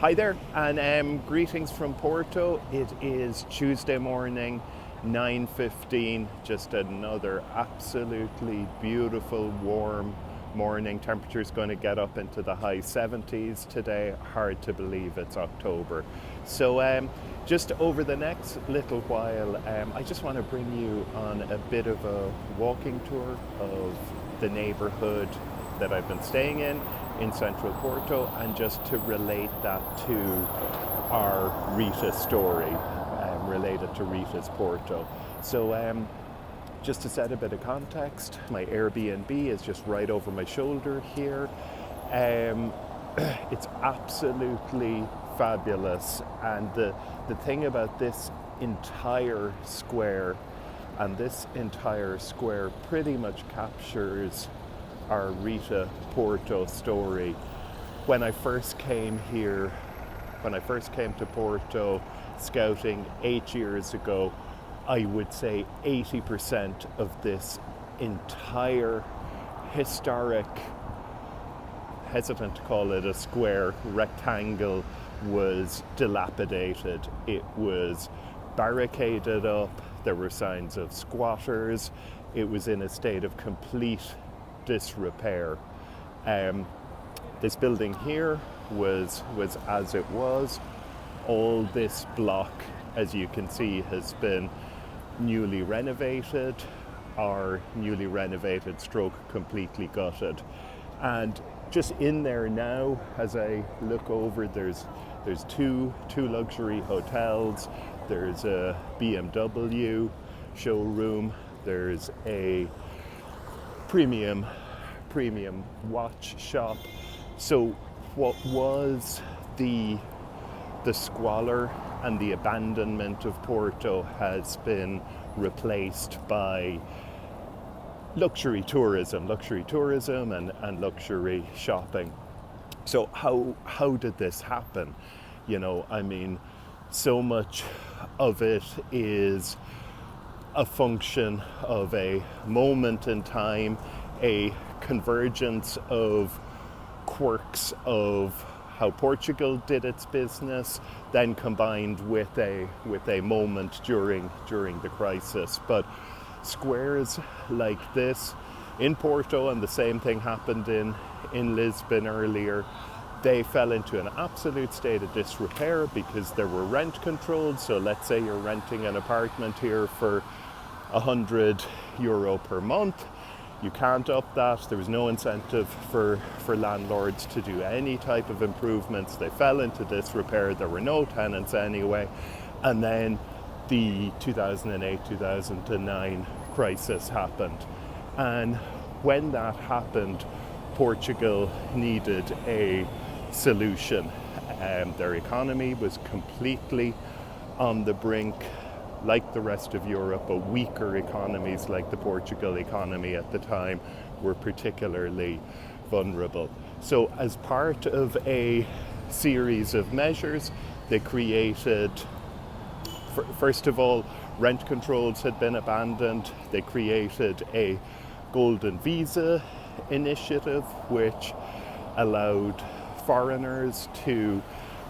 Hi there, and greetings from Porto. It is Tuesday morning, 9:15. Just another absolutely beautiful, warm morning. Temperature's going to get up into the high 70s today. Hard to believe it's October. So just over the next little while, I just want to bring you on a bit of a walking tour of the neighbourhood that I've been staying in central Porto, and just to relate that to our RETA story related to RETA's Porto. So just to set a bit of context, my Airbnb is just right over my shoulder here. It's absolutely fabulous, and the thing about this entire square, and this entire square pretty much captures our RETA Porto story. When I first came to Porto scouting 8 years ago, I would say 80% of this entire historic, hesitant to call it a square, rectangle, was dilapidated. It was barricaded up, there were signs of squatters, it was in a state of complete disrepair. This building here was as it was. All this block, as you can see, has been newly renovated, or newly renovated stroke completely gutted. And just in there now, as I look over, there's two luxury hotels, there's a BMW showroom, there's a premium watch shop. So what was the squalor and the abandonment of Porto has been replaced by luxury tourism and luxury shopping. So how did this happen? So much of it is a function of a moment in time, a convergence of quirks of how Portugal did its business, then combined with a moment during the crisis. But squares like this in Porto, and the same thing happened in Lisbon earlier, they fell into an absolute state of disrepair because there were rent controls. So let's say you're renting an apartment here for €100 per month. You can't up that. There was no incentive for landlords to do any type of improvements. They fell into disrepair. There were no tenants anyway. And then the 2008-2009 crisis happened. And when that happened, Portugal needed a solution. Their economy was completely on the brink, like the rest of Europe, but weaker economies like the Portugal economy at the time were particularly vulnerable. So as part of a series of measures, they created, first of all, rent controls had been abandoned. They created a golden visa initiative, which allowed foreigners to,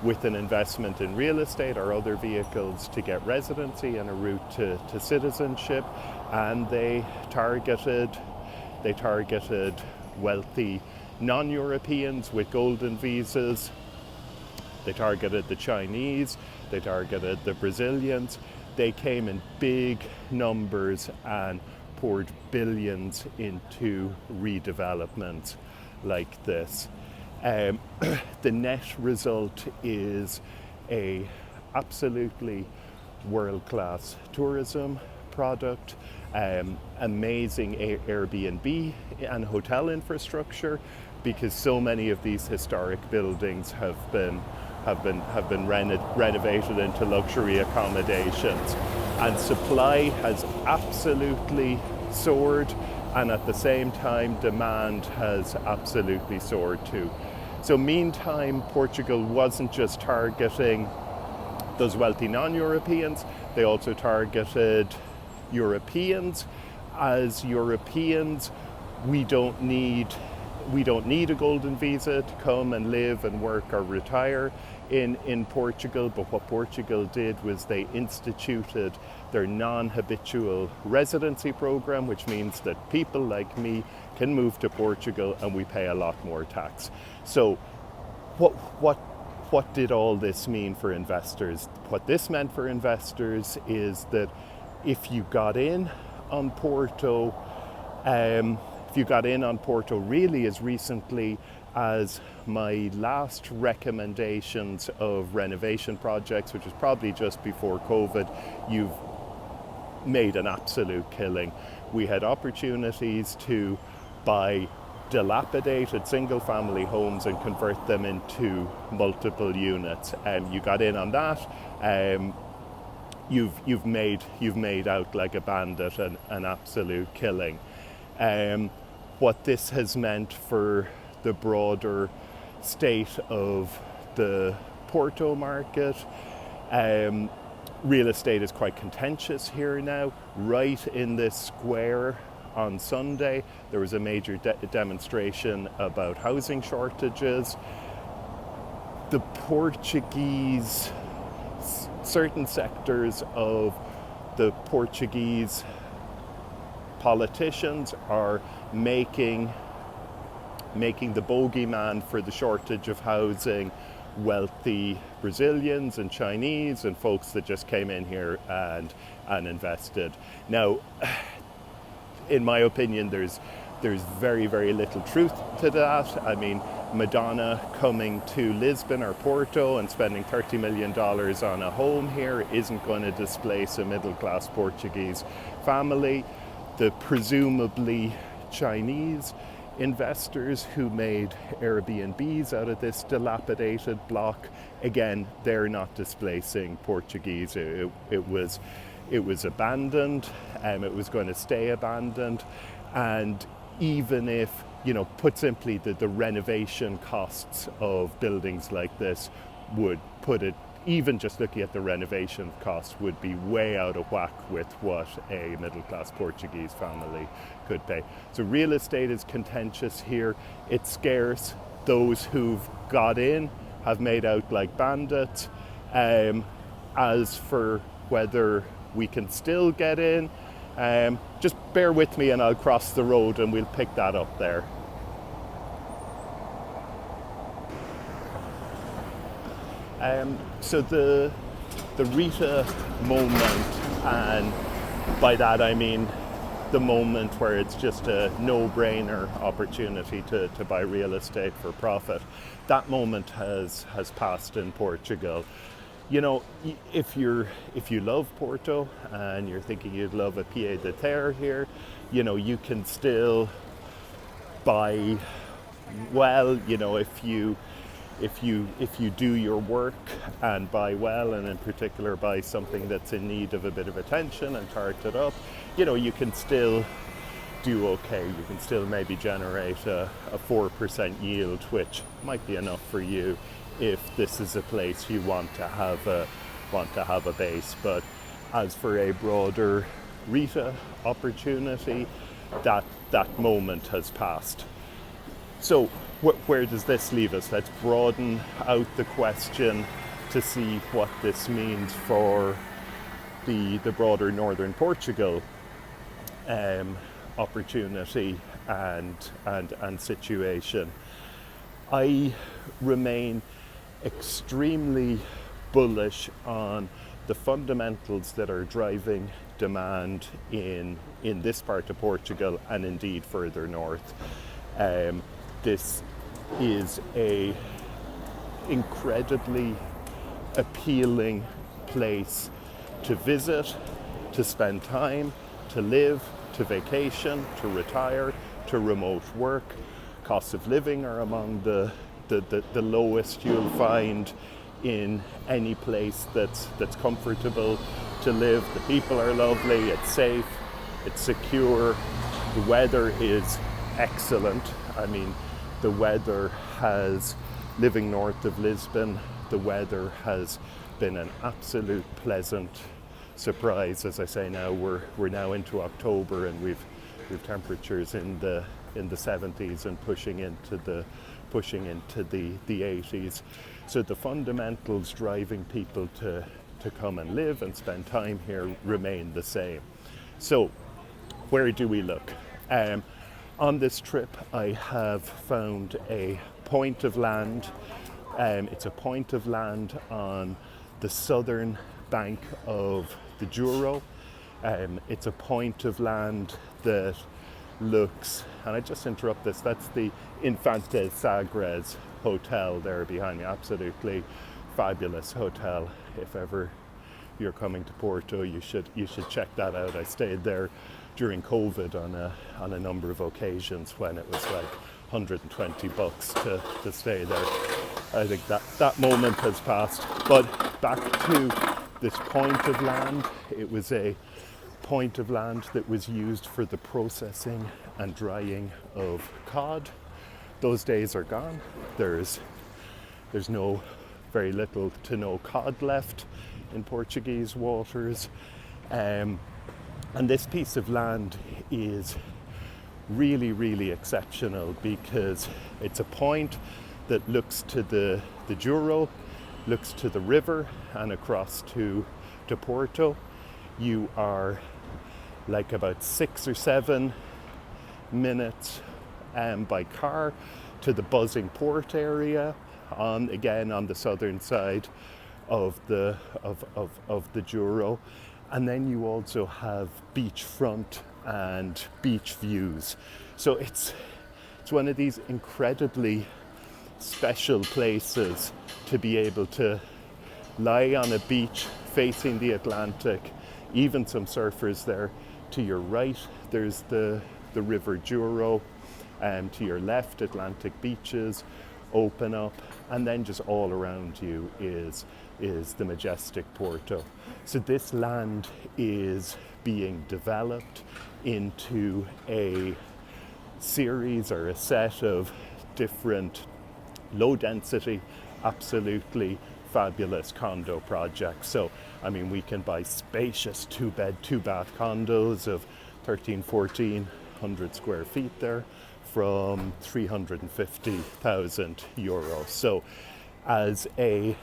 with an investment in real estate or other vehicles, to get residency and a route to citizenship. And they targeted wealthy non-Europeans with golden visas. They targeted the Chinese, they targeted the Brazilians. They came in big numbers and poured billions into redevelopment like this. The net result is a absolutely world-class tourism product, amazing Airbnb and hotel infrastructure, because so many of these historic buildings have been renovated into luxury accommodations, and supply has absolutely soared, and at the same time demand has absolutely soared too. So meantime, Portugal wasn't just targeting those wealthy non-Europeans, they also targeted Europeans. As Europeans, we don't need we don't need a golden visa to come and live and work or retire in Portugal, but what Portugal did was they instituted their non-habitual residency program, which means that people like me can move to Portugal and we pay a lot more tax. So what did all this mean for investors? What this meant for investors is that if you got in on Porto, really as recently as my last recommendations of renovation projects, which was probably just before COVID, you've made an absolute killing. We had opportunities to buy dilapidated single-family homes and convert them into multiple units. You got in on that. You've made out like a bandit, an absolute killing. What this has meant for the broader state of the Porto market. Real estate is quite contentious here now. Right in this square on Sunday, there was a major demonstration about housing shortages. The Portuguese, certain sectors of the Portuguese politicians are making the bogeyman for the shortage of housing wealthy Brazilians and Chinese and folks that just came in here and invested. Now, in my opinion, there's very, very little truth to that. I mean, Madonna coming to Lisbon or Porto and spending $30 million on a home here isn't going to displace a middle-class Portuguese family. The presumably Chinese investors who made Airbnbs out of this dilapidated block, again, they're not displacing Portuguese. It was abandoned, it was going to stay abandoned, and even if, put simply, the renovation costs of buildings like this would put it, even just looking at the renovation costs, would be way out of whack with what a middle-class Portuguese family could pay. So real estate is contentious here. It's scarce. Those who've got in have made out like bandits. As for whether we can still get in, just bear with me and I'll cross the road and we'll pick that up there. So the RETA moment, and by that I mean the moment where it's just a no-brainer opportunity to buy real estate for profit, that moment has passed in Portugal. If you love Porto and you're thinking you'd love a pied de terre here, you can still buy well. If you do your work and buy well, and in particular buy something that's in need of a bit of attention and tart it up, you can still do okay. You can still maybe generate a 4% yield, which might be enough for you if this is a place you want to have a base. But as for a broader RETA opportunity, that moment has passed. So where does this leave us? Let's broaden out the question to see what this means for the broader Northern Portugal opportunity and situation. I remain extremely bullish on the fundamentals that are driving demand in this part of Portugal and indeed further north. This is a incredibly appealing place to visit, to spend time, to live, to vacation, to retire, to remote work. Costs of living are among the lowest you'll find in any place that's comfortable to live. The people are lovely, it's safe, it's secure, the weather is excellent. I mean, the weather living north of Lisbon, the weather has been an absolute pleasant surprise. As I say, now we're now into October and we've temperatures in the in the 70s and pushing into the 80s. So the fundamentals driving people to come and live and spend time here remain the same. So where do we look? On this trip, I have found a point of land. It's a point of land on the southern bank of the Douro. It's a point of land that looks, and I just interrupt this, that's the Infante Sagres hotel there behind me. Absolutely fabulous hotel. If ever you're coming to Porto, you should check that out. I stayed there during COVID on a number of occasions when it was like $120 to stay there. I think that moment has passed. But back to this point of land, it was a point of land that was used for the processing and drying of cod. Those days are gone. There's very little to no cod left in Portuguese waters. And this piece of land is really, really exceptional because it's a point that looks to the Douro, looks to the river and across to Porto. You are like about 6 or 7 minutes by car to the buzzing port area, on the southern side of the Douro. And then you also have beachfront and beach views. So it's one of these incredibly special places to be able to lie on a beach facing the Atlantic. Even some surfers there. To your right, there's the River Douro. To your left, Atlantic beaches open up, and then just all around you is the majestic Porto. So this land is being developed into a series or a set of different low density, absolutely fabulous condo projects. So, I mean, we can buy spacious 2-bed, 2-bath condos of 1,400 square feet there from €350,000. So, as a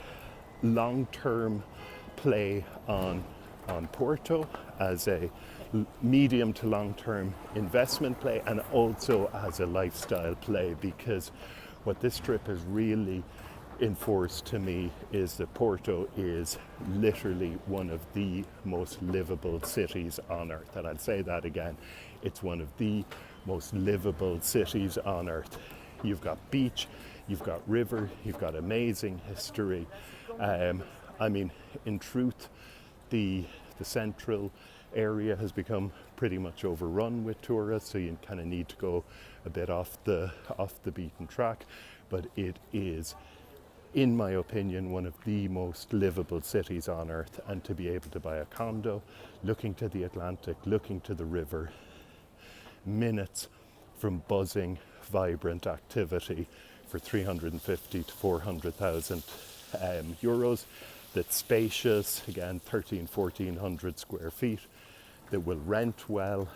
long-term play on Porto, as a medium to long-term investment play, and also as a lifestyle play, because what this trip has really enforced to me is that Porto is literally one of the most livable cities on earth. And I'll say that again, it's one of the most livable cities on earth. You've got beach, you've got river, you've got amazing history. I mean, in truth, the central area has become pretty much overrun with tourists, so you kind of need to go a bit off the beaten track. But it is, in my opinion, one of the most livable cities on earth. And to be able to buy a condo, looking to the Atlantic, looking to the river, minutes from buzzing, vibrant activity for 350 to 400,000 euros, that's spacious, again 1,400 square feet, that will rent well.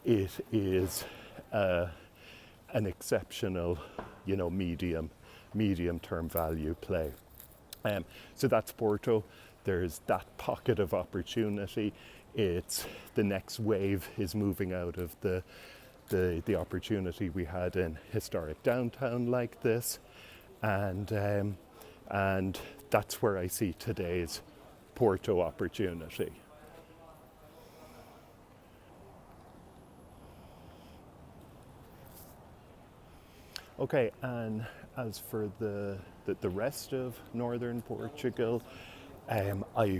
It is an exceptional, medium-term value play. So that's Porto. There's that pocket of opportunity. It's the next wave is moving out of the opportunity we had in historic downtown like this, and that's where I see today's Porto opportunity. Okay, and as for the rest of Northern Portugal, I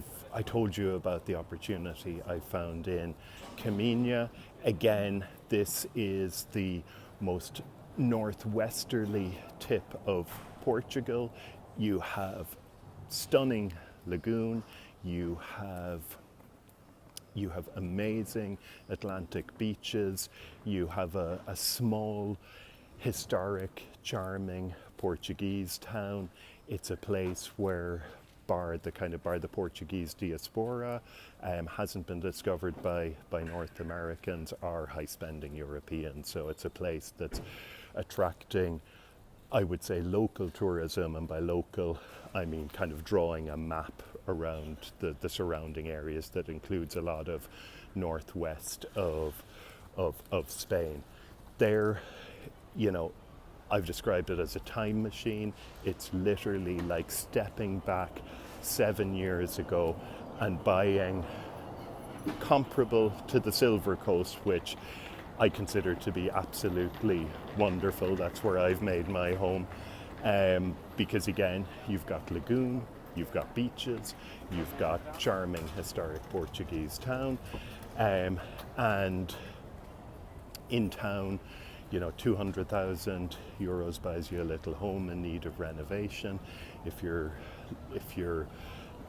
told you about the opportunity I found in Caminha. Again, this is the most northwesterly tip of Portugal. You have stunning lagoon, you have amazing Atlantic beaches, you have a small, historic, charming Portuguese town. It's a place where bar the Portuguese diaspora, hasn't been discovered by North Americans or high spending Europeans. So it's a place that's attracting, I would say, local tourism, and by local I mean kind of drawing a map around the surrounding areas that includes a lot of northwest of Spain. There, you know, I've described it as a time machine. It's literally like stepping back 7 years ago and buying comparable to the Silver Coast, which I consider to be absolutely wonderful. That's where I've made my home. Because again, you've got lagoon, you've got beaches, you've got charming historic Portuguese town, and in town, you know, 200,000 euros buys you a little home in need of renovation. If you're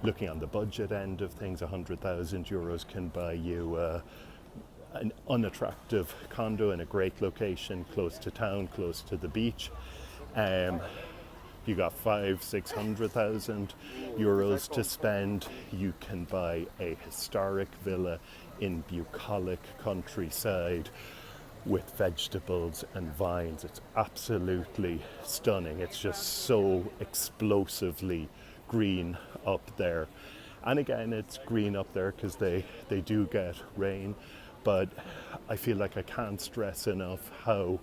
looking on the budget end of things, 100,000 euros can buy you an unattractive condo in a great location, close to town, close to the beach. You got 500,000-600,000 euros to spend. You can buy a historic villa in bucolic countryside with vegetables and vines. It's absolutely stunning. It's just so explosively green up there. And again, it's green up there because they do get rain, but I feel like I can't stress enough how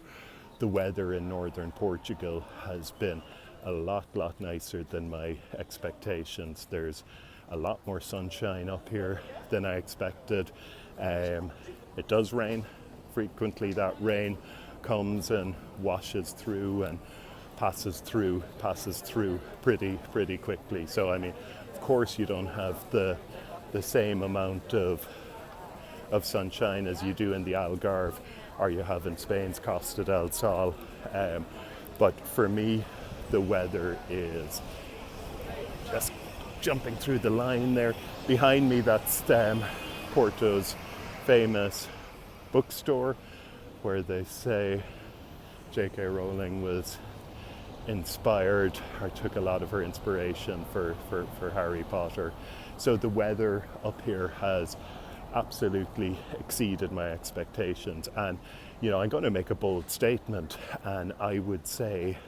the weather in northern Portugal has been a lot nicer than my expectations. There's a lot more sunshine up here than I expected. It does rain frequently. That rain comes and washes through and passes through pretty quickly. So I mean, of course you don't have the same amount of sunshine as you do in the Algarve or you have in Spain's Costa del Sol, but for me the weather is just jumping through the line there. Behind me, that's Porto's famous bookstore, where they say J.K. Rowling was inspired or took a lot of her inspiration for Harry Potter. So the weather up here has absolutely exceeded my expectations, and you know, I'm going to make a bold statement, and I would say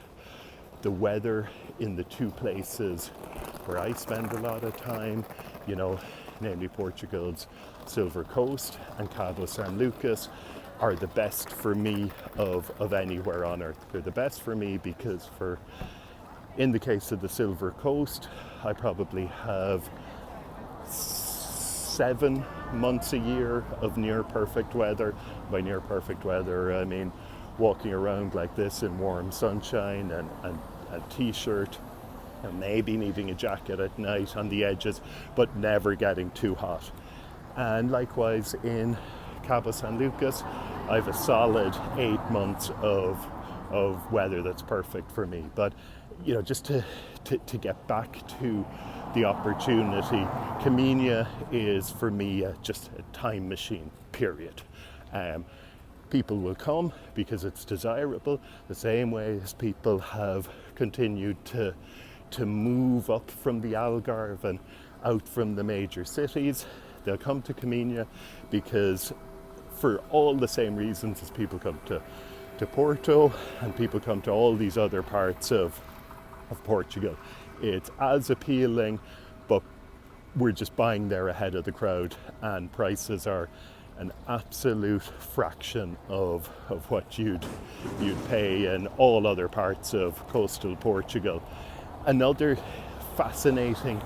the weather in the two places where I spend a lot of time, you know, namely Portugal's Silver Coast and Cabo San Lucas, are the best for me of anywhere on earth. They're the best for me because in the case of the Silver Coast, I probably have 7 months a year of near perfect weather. By near perfect weather, I mean walking around like this in warm sunshine and t-shirt, and maybe needing a jacket at night on the edges, but never getting too hot. And likewise in Cabo San Lucas, I have a solid 8 months of weather that's perfect for me. But you know, just to get back to the opportunity, Comenia is for me just a time machine, period. People will come because it's desirable, the same way as people have continued to move up from the Algarve and out from the major cities. They'll come to Comenia because, for all the same reasons as people come to Porto and people come to all these other parts of Portugal, it's as appealing, but we're just buying there ahead of the crowd, and prices are an absolute fraction of what you'd pay in all other parts of coastal Portugal. Another fascinating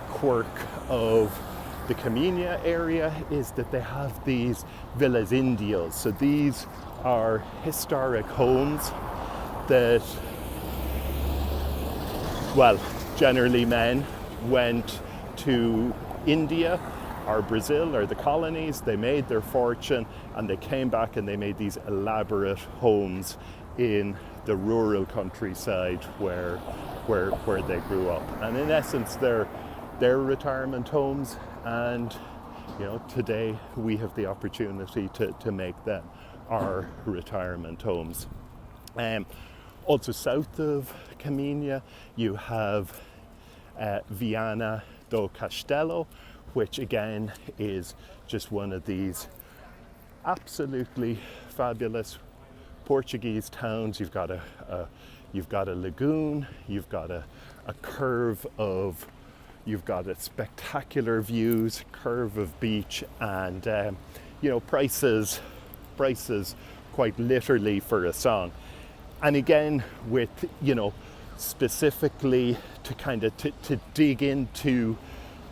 quirk of the Comenia area is that they have these villas indios. So these are historic homes that, well, generally men went to India or Brazil or the colonies, they made their fortune, and they came back and they made these elaborate homes in the rural countryside where they grew up. And in essence, they're retirement homes, and you know, today we have the opportunity to make them our retirement homes. Also south of Comenia, you have Viana do Castelo, which again is just one of these absolutely fabulous Portuguese towns. You've got a lagoon, you've got a curve of, you've got a spectacular views, curve of beach, and prices quite literally for a song. And again, with specifically to kind of to dig into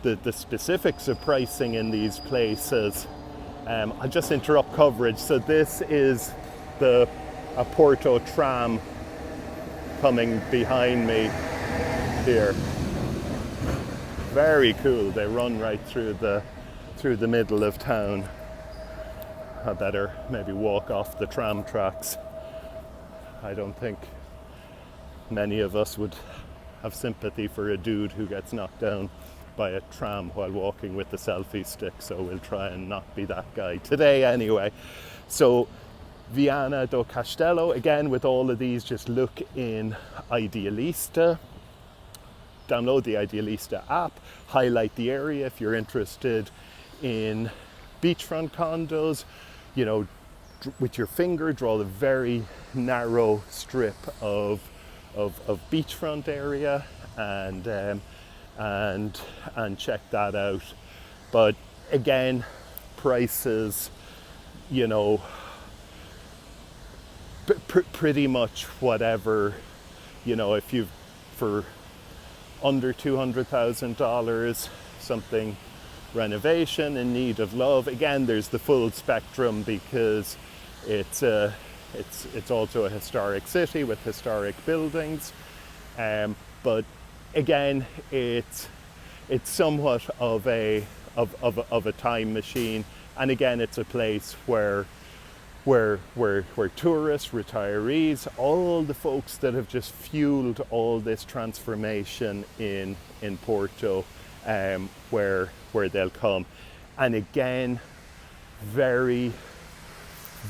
the specifics of pricing in these places, I'll just interrupt coverage. So this is a Porto tram coming behind me here. Very cool. They run right through the middle of town. I better maybe walk off the tram tracks. I don't think many of us would have sympathy for a dude who gets knocked down by a tram while walking with the selfie stick, so we'll try and not be that guy today anyway. So Viana do Castelo, again with all of these, just look in Idealista, download the Idealista app, highlight the area if you're interested in beachfront condos, with your finger draw the very narrow strip of beachfront area and check that out. But again, prices, pretty much whatever, if you've for under $200,000 something renovation, in need of love. Again, there's the full spectrum because it's also a historic city with historic buildings, but again, it's somewhat of a time machine, and again, it's a place where tourists, retirees, all the folks that have just fueled all this transformation in Porto, where they'll come. And again, very,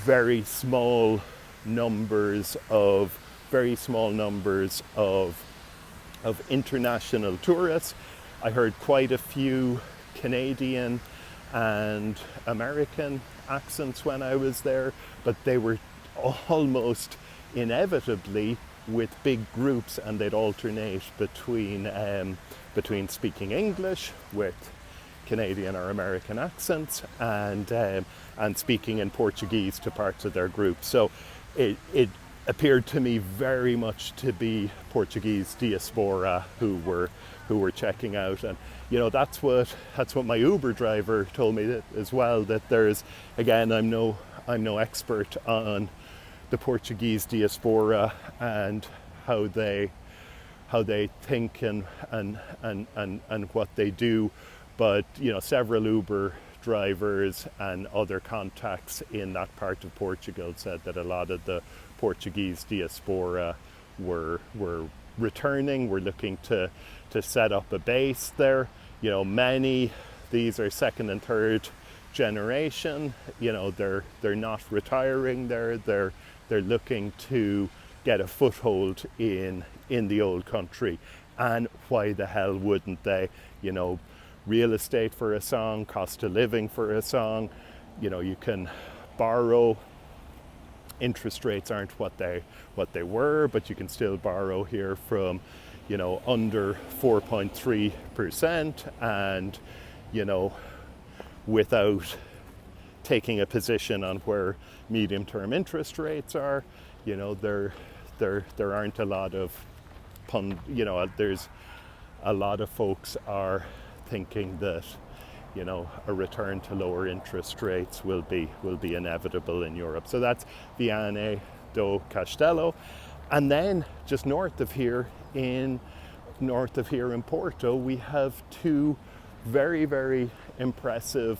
very small numbers of international tourists. I heard quite a few Canadian and American accents when I was there, but they were almost inevitably with big groups, and they'd alternate between speaking English with Canadian or American accents and speaking in Portuguese to parts of their group. So it appeared to me very much to be Portuguese diaspora who were checking out, and that's what my Uber driver told me as well, that there's, again, I'm no expert on the Portuguese diaspora and how they think and what they do, but several Uber drivers and other contacts in that part of Portugal said that a lot of the Portuguese diaspora were returning, were looking to set up a base there. Many, these are second and third generation, they're not retiring there, they're looking to get a foothold in the old country. And why the hell wouldn't they? Real estate for a song, cost of living for a song, you can borrow. Interest rates aren't what they were, but you can still borrow here from under 4.3%, and without taking a position on where medium-term interest rates are. There aren't a lot of there's a lot of folks are thinking that a return to lower interest rates will be inevitable in Europe. So that's Viana do Castelo. And then just north of here in Porto, we have two very, very impressive,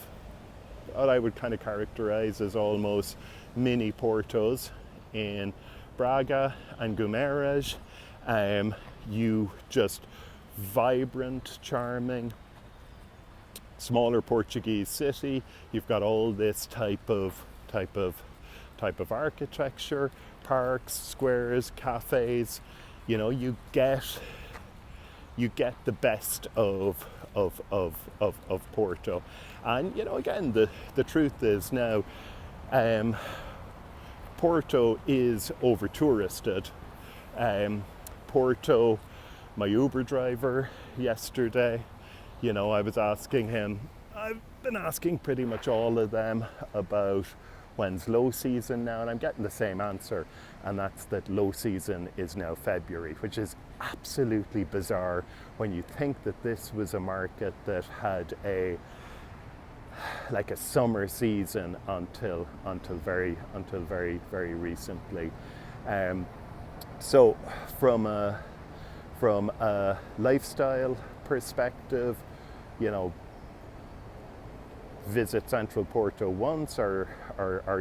what I would kind of characterize as almost mini Portos in Braga and Guimarães. You just vibrant, charming, smaller Portuguese city. You've got all this type of architecture, parks, squares, cafes. You get you get the best of Porto. And again, the truth is now, Porto is over touristed. Porto, my Uber driver yesterday, I was asking him, I've been asking pretty much all of them about when's low season now, and I'm getting the same answer, and that's that low season is now February, which is absolutely bizarre when you think that this was a market that had a summer season until very recently. So from a lifestyle perspective, visit Central Porto once or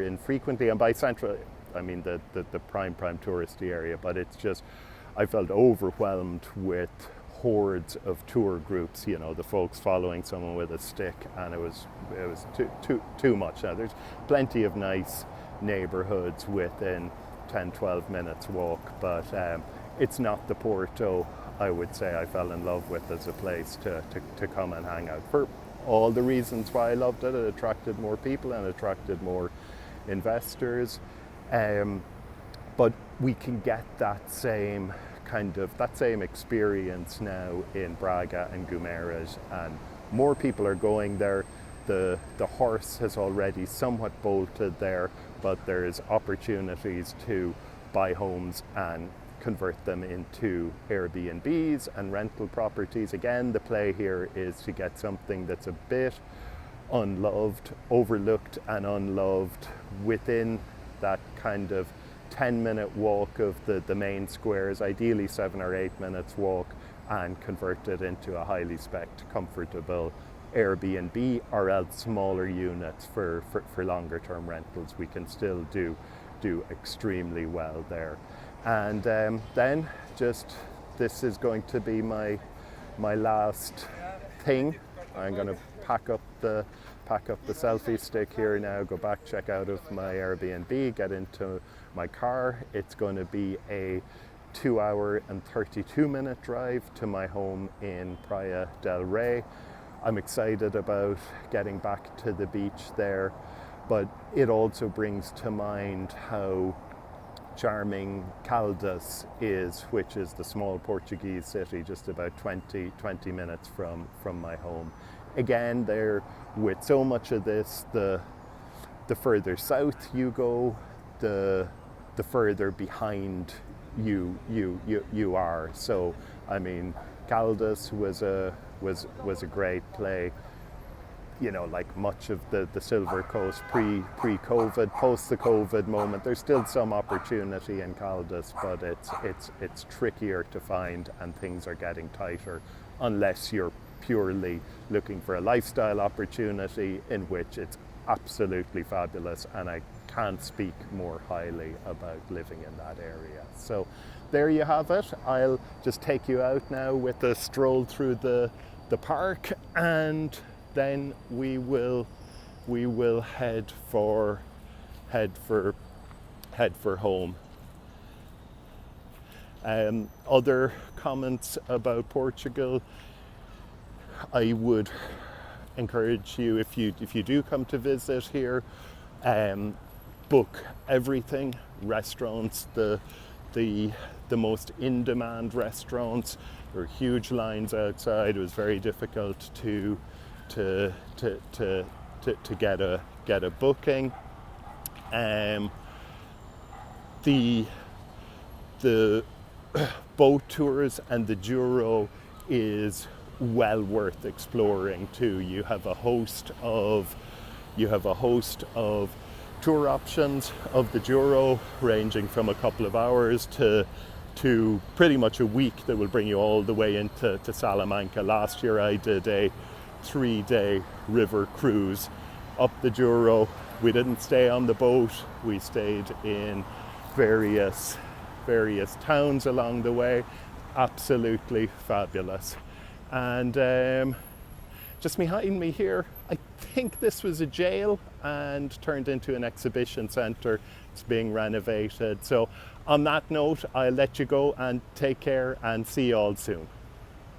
infrequently, and by central I mean the prime touristy area, but it's just, I felt overwhelmed with hordes of tour groups, the folks following someone with a stick, and it was too much. Now there's plenty of nice neighborhoods within 10-12 minutes walk, but it's not the Porto I would say I fell in love with as a place to come and hang out, for all the reasons why I loved it. It attracted more people and attracted more investors, but we can get that same experience now in Braga and Guimarães, and more people are going there. The horse has already somewhat bolted there, but there's opportunities to buy homes and convert them into Airbnbs and rental properties. Again, the play here is to get something that's a bit unloved, overlooked and unloved, within that kind of 10-minute walk of the main squares, ideally 7 or 8 minutes walk, and convert it into a highly spec'd, comfortable Airbnb, or else smaller units for longer term rentals. We can still do extremely well there. And then just, this is going to be my last thing. I'm going to pack up the selfie stick here now, go back, check out of my Airbnb, get into my car. It's going to be a 2-hour and 32-minute drive to my home in Praia del Rei. I'm excited about getting back to the beach there, but it also brings to mind how charming Caldas is, which is the small Portuguese city just about 20 minutes from my home. Again, there, with so much of this, the further south you go, the further behind you are. So I mean, Caldas was a great play, like much of the Silver Coast pre-COVID, post the COVID moment. There's still some opportunity in Caldas, but it's trickier to find, and things are getting tighter unless you're purely looking for a lifestyle opportunity, in which it's absolutely fabulous, and I can't speak more highly about living in that area. So there you have it. I'll just take you out now with a stroll through the park, and then we will head for home. Other comments about Portugal, I would encourage you, if you do come to visit here, book everything. Restaurants, the most in-demand restaurants. There were huge lines outside. It was very difficult to get a booking. The boat tours and the Douro is well worth exploring too. You have a host of tour options of the Douro, ranging from a couple of hours to pretty much a week, that will bring you all the way into Salamanca. Last year I did a 3-day river cruise up the Douro. We didn't stay on the boat, we stayed in various towns along the way. Absolutely fabulous. And just behind me here, I think this was a jail and turned into an exhibition centre. It's being renovated. So on that note, I'll let you go and take care, and see you all soon.